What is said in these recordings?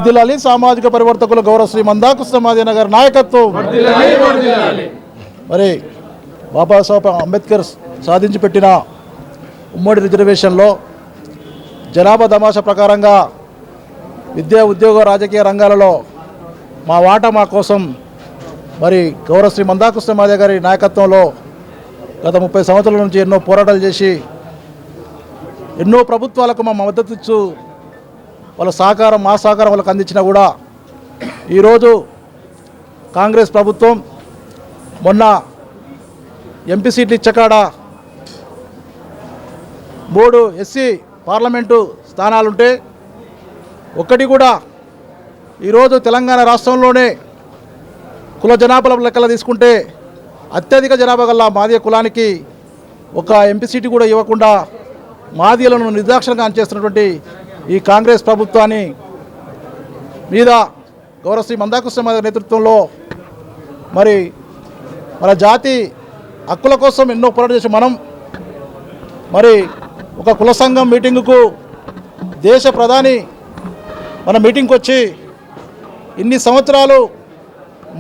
వర్ధిల్లాలి సామాజిక పరివర్తకులు గౌరవ శ్రీ మందాకు సమాధి నగర్ నాయకత్వం మరి బాబాసాహెబ్ అంబేద్కర్ సాధించి పెట్టిన ఉమ్మడి రిజర్వేషన్లో జనాభా తమాషా ప్రకారంగా విద్యా ఉద్యోగ రాజకీయ రంగాలలో మా వాటా మా కోసం మరి గౌరవ శ్రీ మందాకు సమాధి గారి నాయకత్వంలో గత 30 సంవత్సరాల నుంచి ఎన్నో పోరాటాలు చేసి ఎన్నో ప్రభుత్వాలకు మా మద్దతు ఇచ్చు వాళ్ళ సహకారం మా సహకారం వాళ్ళకి అందించినా కూడా ఈరోజు కాంగ్రెస్ ప్రభుత్వం మొన్న ఎంపీ సీట్లు ఇచ్చకాడ 3 ఎస్సీ పార్లమెంటు స్థానాలుంటే ఒక్కటి కూడా ఈరోజు తెలంగాణ రాష్ట్రంలోనే కుల జనాభా లెక్కలు తీసుకుంటే అత్యధిక జనాభా గల మాదిగ కులానికి ఒక ఎంపీ సీటు కూడా ఇవ్వకుండా మాదిగలను నిర్దాక్షిణంగా అంచేస్తున్నటువంటి ఈ కాంగ్రెస్ ప్రభుత్వాన్ని మీద గౌరవ శ్రీ మందాకు సమాధి నేతృత్వంలో మరి మన జాతి హక్కుల కోసం ఎన్నో పోరాటం చేసి మనం మరి ఒక కుల సంఘం మీటింగుకు దేశ ప్రధాని మన మీటింగ్కి వచ్చి ఇన్ని సంవత్సరాలు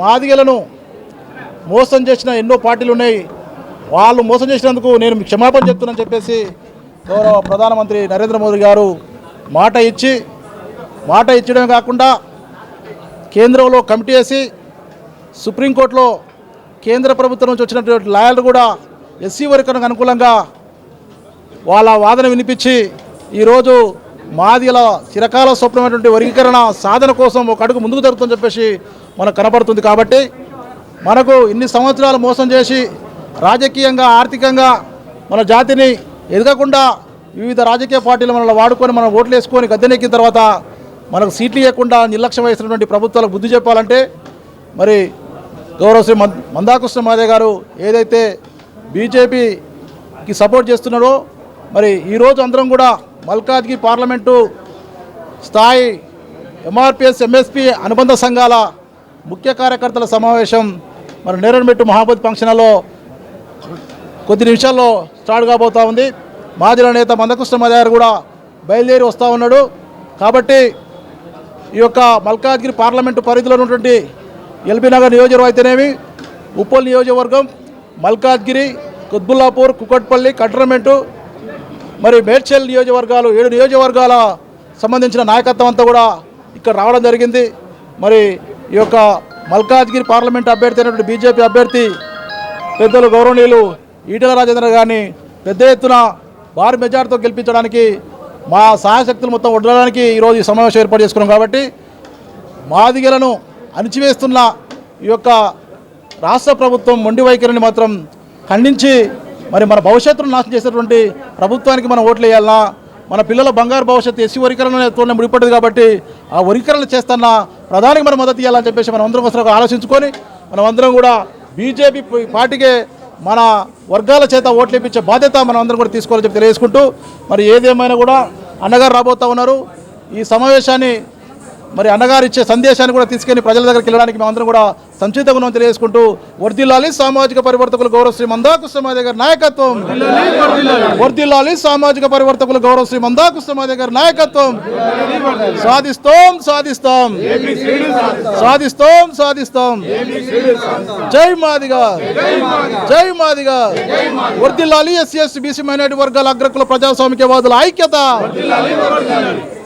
మాదిగలను మోసం చేసిన ఎన్నో పార్టీలు ఉన్నాయి, వాళ్ళు మోసం చేసినందుకు నేను క్షమాపణ చెప్తున్నానని చెప్పేసి గౌరవ ప్రధానమంత్రి నరేంద్ర మోదీ గారు మాట ఇచ్చడమే కాకుండా కేంద్రంలో కమిటీ వేసి సుప్రీంకోర్టులో కేంద్ర ప్రభుత్వం నుంచి వచ్చినటువంటి లాయర్లు కూడా ఎస్సీ వర్గానికి అనుకూలంగా వాళ్ళ వాదన వినిపించి ఈరోజు మాదిగల చిరకాల స్వప్నమైనటువంటి వర్గీకరణ సాధన కోసం ఒక అడుగు ముందుకు జరుగుతుందని చెప్పేసి మనకు కనపడుతుంది. కాబట్టి మనకు ఇన్ని సంవత్సరాలు మోసం చేసి రాజకీయంగా ఆర్థికంగా మన జాతిని ఎదగకుండా వివిధ రాజకీయ పార్టీలు మనల్ని వాడుకొని మనం ఓట్లు వేసుకొని గద్దెనెక్కిన తర్వాత మనకు సీట్లు ఇవ్వకుండా నిర్లక్ష్యం వహిస్తున్నటువంటి ప్రభుత్వాలకు బుద్ధి చెప్పాలంటే మరి గౌరవ శ్రీ మందాకు సమాధి గారు ఏదైతే బీజేపీకి సపోర్ట్ చేస్తున్నారో మరి ఈరోజు అందరం కూడా మల్కాజ్గిరి పార్లమెంటు స్థాయి ఎంఆర్పిఎస్ ఎంఎస్పి అనుబంధ సంఘాల ముఖ్య కార్యకర్తల సమావేశం మరి నేరన్మెట్టు మహాబోధి ఫంక్షన్ హాల్లో కొద్ది నిమిషాల్లో స్టార్ట్ కాబోతూ ఉంది. మాదిల నేత మందకృష్ణ గారు కూడా బయలుదేరి వస్తూ ఉన్నాడు. కాబట్టి ఈ యొక్క మల్కాజ్గిరి పార్లమెంటు పరిధిలో ఉన్నటువంటి ఎల్బీ నగర్ నియోజకవర్గం అయితేనేమి, ఉప్పల్ నియోజకవర్గం, మల్కాజ్గిరి, కుత్బుల్లాపూర్, కుకట్పల్లి, కంటోన్మెంటు, మరి మేడ్చల్ నియోజకవర్గాలు 7 నియోజకవర్గాల సంబంధించిన నాయకత్వం అంతా కూడా ఇక్కడ రావడం జరిగింది. మరి ఈ యొక్క మల్కాజ్గిరి పార్లమెంట్ అభ్యర్థి అయినటువంటి బీజేపీ అభ్యర్థి పెద్దలు గౌరవనీయులు ఈటెల రాజేంద్ర గారిని పెద్ద ఎత్తున భారీ మెజార్టీతో గెలిపించడానికి మా సహాయశక్తులు మొత్తం వదలడానికి ఈరోజు ఈ సమావేశం ఏర్పాటు చేసుకున్నాం. కాబట్టి మాదిగలను అణిచివేస్తున్న ఈ యొక్క రాష్ట్ర ప్రభుత్వం మొండి వైఖరిని మాత్రం ఖండించి మరి మన భవిష్యత్తును నాశనం చేసేటువంటి ప్రభుత్వానికి మనం ఓట్లు వేయాలన్నా, మన పిల్లల బంగారు భవిష్యత్తు ఎస్సీ వర్గీకరణతోనే ముడిపడ్డది. కాబట్టి ఆ వర్గీకరణ చేస్తున్న ప్రధానికి మనం మద్దతు ఇవ్వాలని చెప్పేసి మనం అందరం కోసం ఆలోచించుకొని మనం అందరం కూడా బీజేపీ పార్టీకే మన వర్గాల చేత ఓట్లు ఇప్పించే బాధ్యత మనం అందరం కూడా తీసుకోవాలని చెప్పి తెలియజేసుకుంటూ మరి ఏదేమైనా కూడా అన్నగారు రాబోతూ ఉన్నారు. ఈ సమావేశాన్ని మరి అన్నగారు ఇచ్చే సందేశాన్ని కూడా తీసుకెళ్లి ప్రజల దగ్గరికి వెళ్ళడానికి మేమందరం కూడా సంచితంగా ఉన్నామని తెలియజేసుకుంటూ వర్ధిల్లాలి సామాజిక పరివర్తకులు గౌరవ శ్రీ మందాకు సమాధి గారి నాయకత్వం, వర్ధిల్లాలి సామాజిక పరివర్తకులు గౌరవ శ్రీ మందాకు సమాధి గారి నాయకత్వం. సాధిస్తాం సాధిస్తాం సాధిస్తాం సాధిస్తాం. జై మాదిగా, జై మాదిగా. వర్ధిల్లాలి ఎస్సీ ఎస్టీ బీసీ మైనారిటీ వర్గాల అగ్రకుల ప్రజాస్వామికవాదుల ఐక్యత.